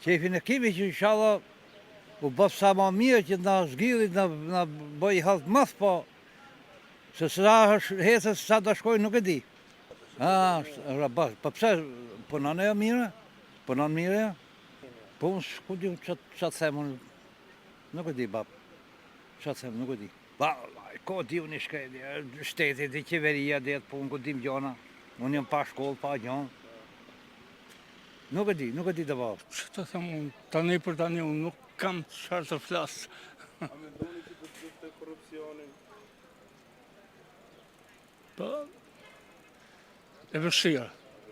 Qefin e kemi që inshallah u bë sa më mirë që na zgjidhit, na bëj halk mas, po se sa hecës sa do shkojnë nuk e di. Po pse punon e mirë? Punon mirë? Po unë ku di ç'a them unë. Nuk e di bab. Ç'a them, nuk e di. Ko di unë shtetit dhe qeveria dhe po unë ku dim gjona. Unë jam pa shkollë, pa gjonë. Nuk e di të bab. Që të them unë, tani për tani unë nuk kam çfarë të flas. A mendoni që do të lufte korrupsionin? Po, e vështirë.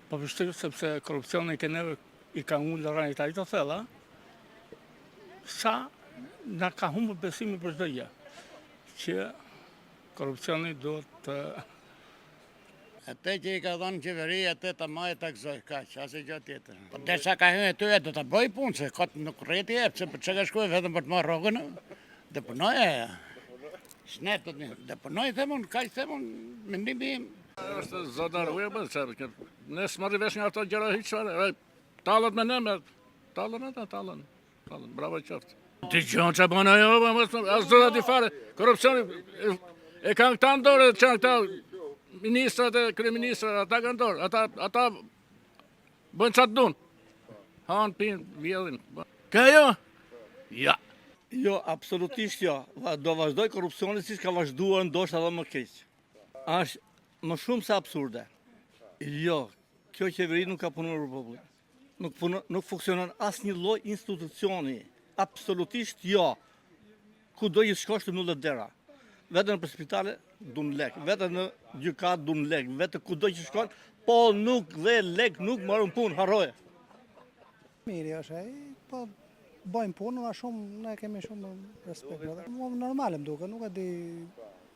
Po vështirë sepse korrupsioni i ka ullë rranit ai të thella, sa na ka humbur besimi për çdo gjë. Që korrupsioni duhet të Atë që i ka dhënë qeveria, atë ta majë taksoj, kaq, asë gjë tjetër. Po derisa ka hyrë ty do ta bëj punë, se kot nuk rreti jep, se për çka ka shkuar vetëm për të marrë rrogën. Dhe punoj aja. Shnet të dhe punoj themun, kaq themun, mendimi im. Është zodaruar më çfarë, ne s'marrë vesh nga ato gjëra hiç çfarë. Tallët me ne, tallën. Bravo qoftë. Ti gjën ç'a bën ajo, as do ta di fare. Korrupsioni e kanë këta në dorë, çan këta ministrat e kryeministrat, ata kanë dorë, ata bëjnë çfarë duan. Han pin vjellin. Ka jo? Ja. Jo, absolutisht jo. Do vazhdoj korrupsioni siç ka vazhduar, ndoshta edhe më keq. Është më shumë se absurde. Jo, kjo qeveri nuk ka punuar për popullin. Nuk funksionon asnjë lloj institucioni. Absolutisht jo. Kudo që shkosh të mbyllet dera. Vetëm për spitale dun lek, vetëm në gjykat dun lek, vetëm kudo që shkon, po nuk dhe lek nuk marrën punë, harroje. Mirë është ai, po bëjmë punë, ma shumë, ne kemi shumë respekt. Normale më duke, nuk e di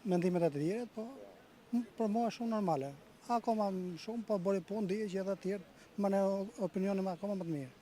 mendimet e të tjera, po për mua shumë normale. Akoma shumë, po bëri punë, di që edhe të tjerë, më në opinionin më akoma më të mirë.